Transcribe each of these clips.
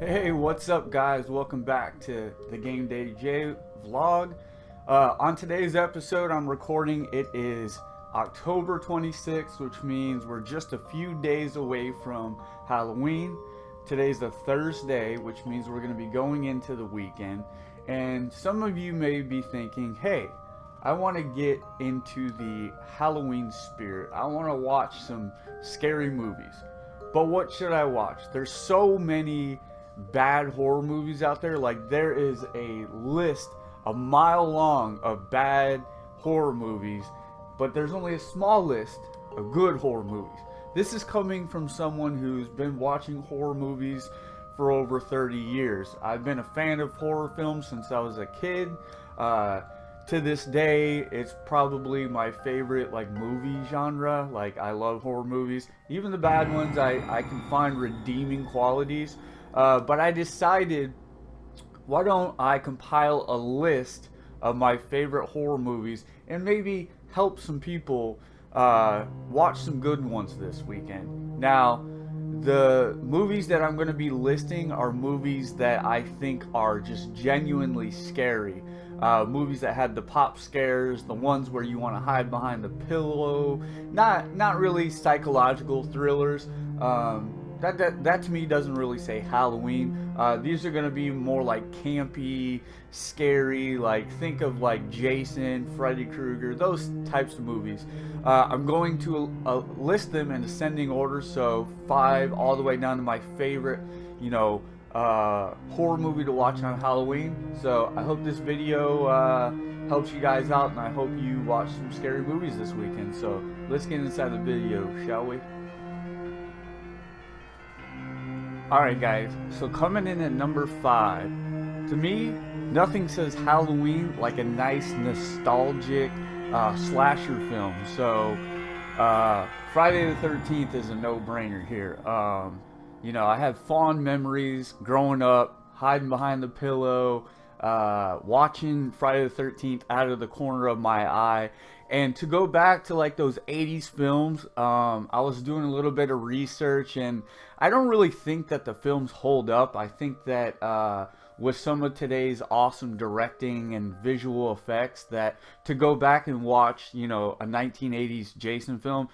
Hey, what's up, guys? Welcome back to the Gameday Jay vlog. On today's episode, I'm recording. It is October 26th, which means we're just a few days away from Halloween. Today's a Thursday, which means we're going to be going into the weekend. And some of you may be thinking, hey, I want to get into the Halloween spirit. I want to watch some scary movies. But what should I watch? There's so many bad horror movies out there. Like, there is a list a mile long of bad horror movies, but there's only a small list of good horror movies. This is coming from someone who's been watching horror movies for over 30 years. I've been a fan of horror films since I was a kid. To this day, it's probably my favorite movie genre. Like, I love horror movies. Even the bad ones, I can find redeeming qualities. But I decided, why don't I compile a list of my favorite horror movies and maybe help some people watch some good ones this weekend. Now, the movies that I'm going to be listing are movies that I think are just genuinely scary. Movies that had the pop scares, the ones where you want to hide behind the pillow, not really psychological thrillers. That to me doesn't really say Halloween. These are gonna be more like campy, scary. Like, think of like Jason, Freddy Krueger, those types of movies. I'm going to list them in ascending order, so 5 all the way down to my favorite, horror movie to watch on Halloween. So I hope this video helps you guys out, and I hope you watch some scary movies this weekend. So let's get inside the video, shall we? Alright, guys, so coming in at number 5, to me, nothing says Halloween like a nice nostalgic slasher film. So Friday the 13th is a no-brainer here. I have fond memories growing up, hiding behind the pillow, watching Friday the 13th out of the corner of my eye. And to go back to like those 80s films, I was doing a little bit of research, and I don't really think that the films hold up. I think that with some of today's awesome directing and visual effects, that to go back and watch, a 1980s Jason film,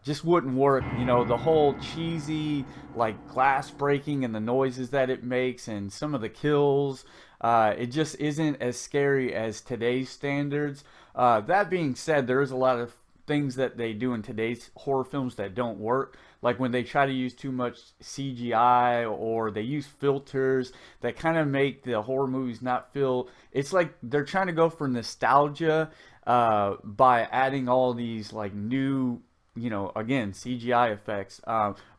just wouldn't work. The whole cheesy, like, glass breaking and the noises that it makes and some of the kills, it just isn't as scary as today's standards. That being said, there is a lot of things that they do in today's horror films that don't work. Like when they try to use too much CGI, or they use filters that kind of make the horror movies not feel... It's like they're trying to go for nostalgia by adding all these like new, again, CGI effects.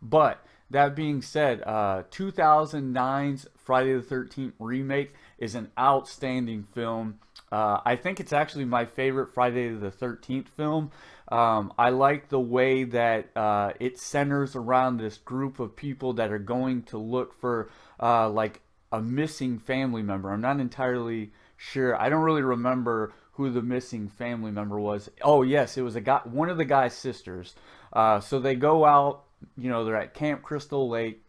But that being said, 2009's Friday the 13th remake is an outstanding film. I think it's actually my favorite Friday the 13th film. I like the way that it centers around this group of people that are going to look for like a missing family member. I'm not entirely sure. I don't really remember who the missing family member was. Oh yes, it was a guy, one of the guy's sisters. So they go out, they're at Camp Crystal Lake.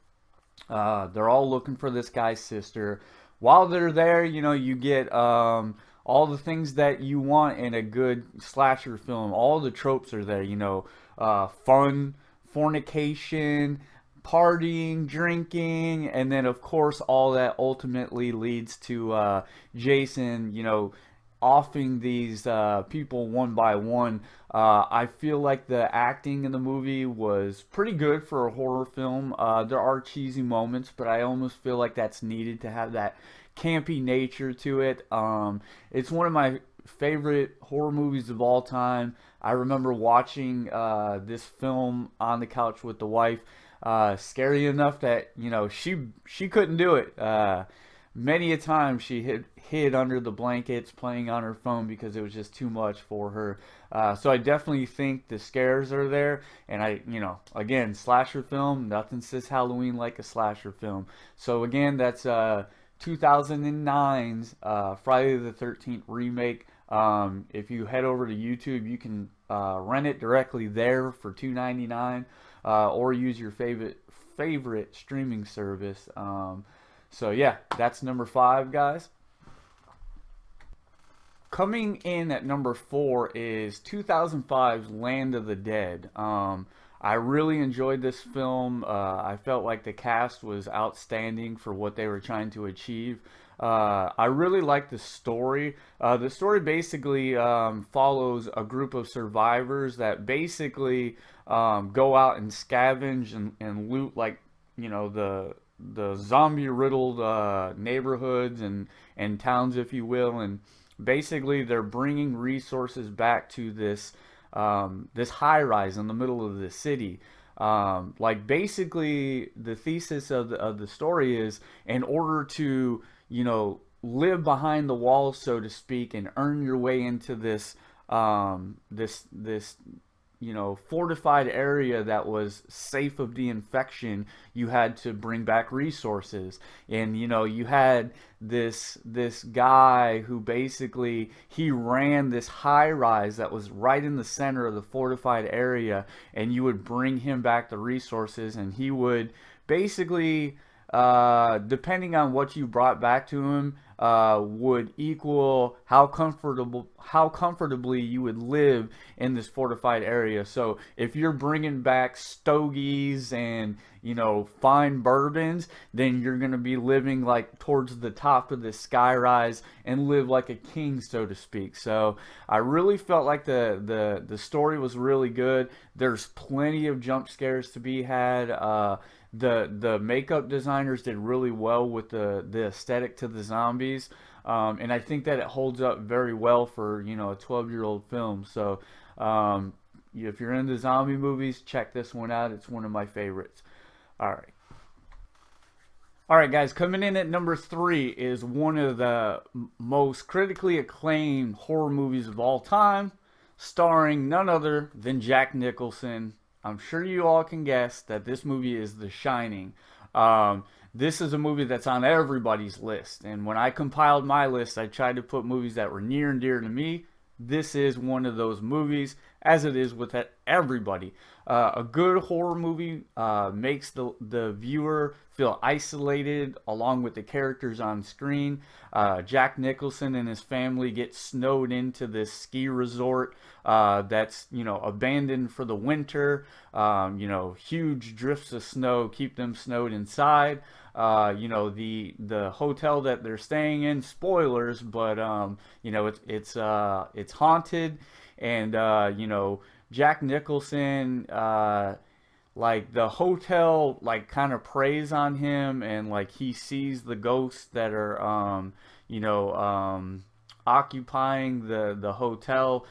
They're all looking for this guy's sister. While they're there, you get all the things that you want in a good slasher film. All the tropes are there, fun, fornication, partying, drinking, and then of course all that ultimately leads to Jason, offing these people one by one. I feel like the acting in the movie was pretty good for a horror film. There are cheesy moments, but I almost feel like that's needed to have that campy nature to it. It's one of my favorite horror movies of all time. I remember watching this film on the couch with the wife. Scary enough that she couldn't do it. Many a time she hid under the blankets playing on her phone because it was just too much for her. So I definitely think the scares are there. And again, slasher film, nothing says Halloween like a slasher film. So again, that's 2009's Friday the 13th remake. If you head over to YouTube, you can rent it directly there for $2.99, or use your favorite streaming service. So yeah, that's number 5, guys. Coming in at number 4 is 2005's Land of the Dead. I really enjoyed this film. I felt like the cast was outstanding for what they were trying to achieve. I really like the story. The story basically follows a group of survivors that basically go out and scavenge and loot, like, the zombie riddled neighborhoods and towns, if you will, and basically they're bringing resources back to this high rise in the middle of the city. Like, basically the thesis of the story is, in order to, live behind the walls, so to speak, and earn your way into this fortified area that was safe of the infection, you had to bring back resources. And you had this guy who basically, he ran this high rise that was right in the center of the fortified area, and you would bring him back the resources, and he would basically, depending on what you brought back to him, would equal how comfortably you would live in this fortified area. So if you're bringing back stogies and fine bourbons, then you're gonna be living like towards the top of this sky rise and live like a king, so to speak. So I really felt like the story was really good. There's plenty of jump scares to be had. The makeup designers did really well with the aesthetic to the zombies, and I think that it holds up very well for a 12-year-old film. So if you're into zombie movies, check this one out. It's one of my favorites. All right, guys. Coming in at number 3 is one of the most critically acclaimed horror movies of all time, starring none other than Jack Nicholson. I'm sure you all can guess that this movie is The Shining. This is a movie that's on everybody's list, and when I compiled my list, I tried to put movies that were near and dear to me. This is one of those movies, as it is with everybody. A good horror movie makes the viewer feel isolated along with the characters on screen. Jack Nicholson and his family get snowed into this ski resort that's abandoned for the winter. Huge drifts of snow keep them snowed inside. The hotel that they're staying in, spoilers, but it's haunted, and Jack Nicholson, like, the hotel like kind of preys on him, and like he sees the ghosts that are occupying the hotel.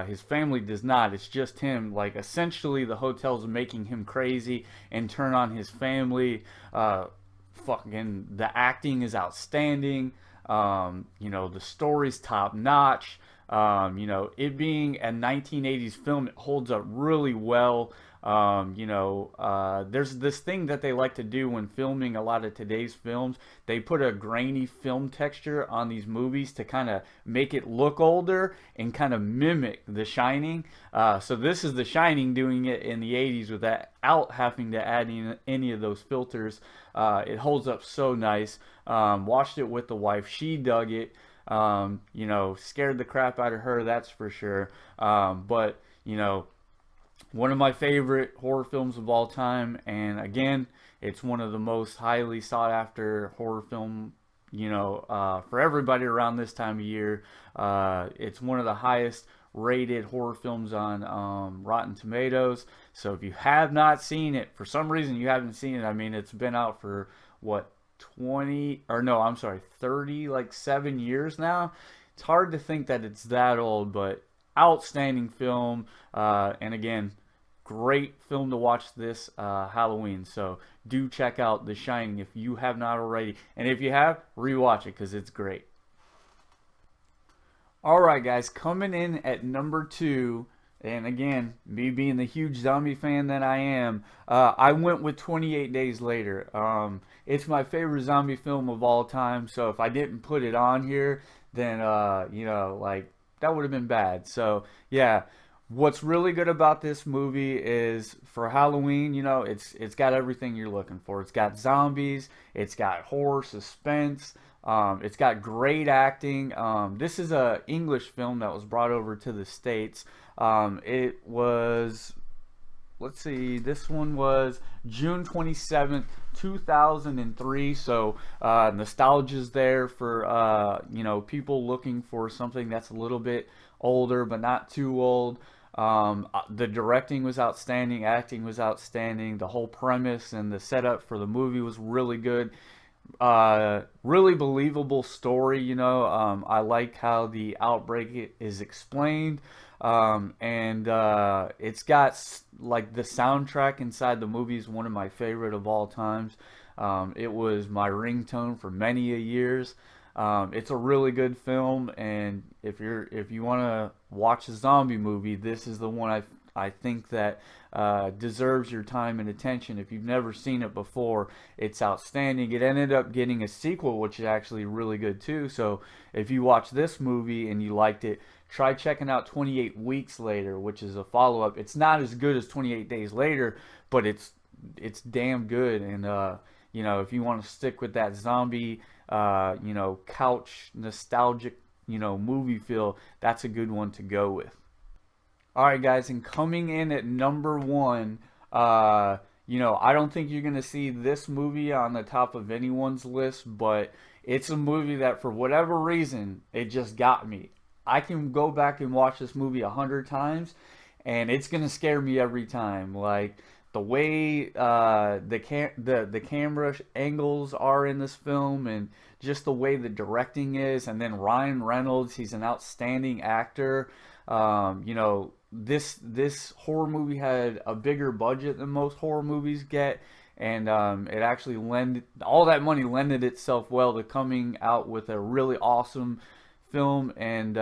His family does not. It's just him. Like, essentially the hotel's making him crazy and turn on his family. Fucking the acting is outstanding. The story's top notch. It being a 1980s film, it holds up really well. There's this thing that they like to do when filming a lot of today's films. They put a grainy film texture on these movies to kind of make it look older and kind of mimic The Shining. So this is The Shining doing it in the 80s without having to add in any of those filters. It holds up so nice. Watched it with the wife. She dug it. Scared the crap out of her, that's for sure. But one of my favorite horror films of all time, and again, it's one of the most highly sought after horror film, for everybody around this time of year. It's one of the highest rated horror films on Rotten Tomatoes. So if you have not seen it, for some reason you haven't seen it, I mean, it's been out for what, 37 years now. It's hard to think that it's that old, but outstanding film. And again, great film to watch this Halloween. So do check out The Shining if you have not already. And if you have, rewatch it because it's great. Alright, guys, coming in at number 2, and again, me being the huge zombie fan that I am, I went with 28 Days Later. It's my favorite zombie film of all time, so if I didn't put it on here, then, that would have been bad. So, yeah, What's really good about this movie is for Halloween, you know, it's got everything you're looking for. It's got zombies, it's got horror, suspense, it's got great acting. This is a English film that was brought over to the States. It was, let's see, this one was June 27th, 2003. So nostalgia's there for you know, people looking for something that's a little bit older but not too old. The directing was outstanding, acting was outstanding, the whole premise and the setup for the movie was really good. Really believable story, you know. I like how the outbreak is explained. And it's got like the soundtrack inside the movie is one of my favorite of all times. It was my ringtone for many a years. It's a really good film, and if you want to watch a zombie movie, this is the one I think that deserves your time and attention. If you've never seen it before, it's outstanding. It ended up getting a sequel, which is actually really good too. So if you watch this movie and you liked it, try checking out 28 Weeks Later, which is a follow-up. It's not as good as 28 Days Later, but it's damn good. And you know, if you want to stick with that zombie, you know, couch nostalgic, you know, movie feel, that's a good one to go with. All right, guys, and coming in at number one, you know, I don't think you're gonna see this movie on the top of anyone's list, but it's a movie that for whatever reason it just got me. I can go back and watch this movie 100 times, and it's gonna scare me every time. Like the way the camera angles are in this film, and just the way the directing is, and then Ryan Reynolds, he's an outstanding actor. You know, this horror movie had a bigger budget than most horror movies get, and it actually lended all that money lended itself well to coming out with a really awesome film. And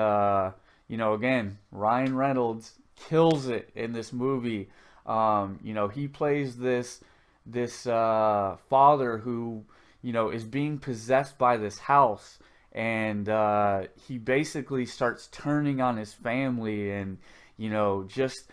you know, again, Ryan Reynolds kills it in this movie. You know, he plays this father who, you know, is being possessed by this house, and he basically starts turning on his family, and you know, just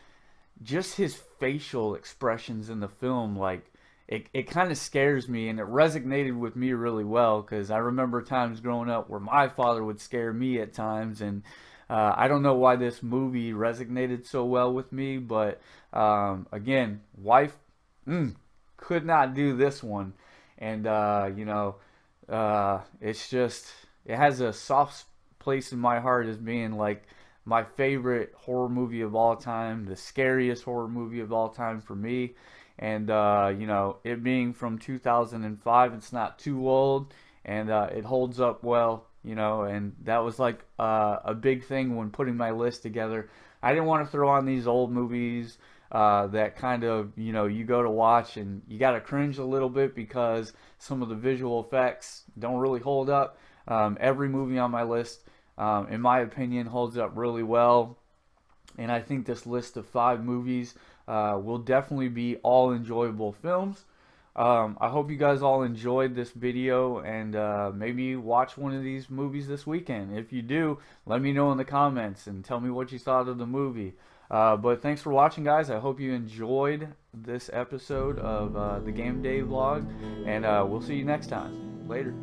his facial expressions in the film, like it kind of scares me, and it resonated with me really well because I remember times growing up where my father would scare me at times. And I don't know why this movie resonated so well with me, but again, wife could not do this one. And you know, it's just, it has a soft place in my heart as being like my favorite horror movie of all time, the scariest horror movie of all time for me. And you know, it being from 2005, it's not too old, and it holds up well, you know. And that was like a big thing when putting my list together. I didn't want to throw on these old movies that kind of, you know, you go to watch and you got to cringe a little bit because some of the visual effects don't really hold up. Every movie on my list, in my opinion, holds up really well. And I think this list of 5 movies will definitely be all enjoyable films. I hope you guys all enjoyed this video, and maybe watch one of these movies this weekend. If you do, let me know in the comments and tell me what you thought of the movie. But thanks for watching, guys. I hope you enjoyed this episode of the Game Day vlog, and we'll see you next time. Later.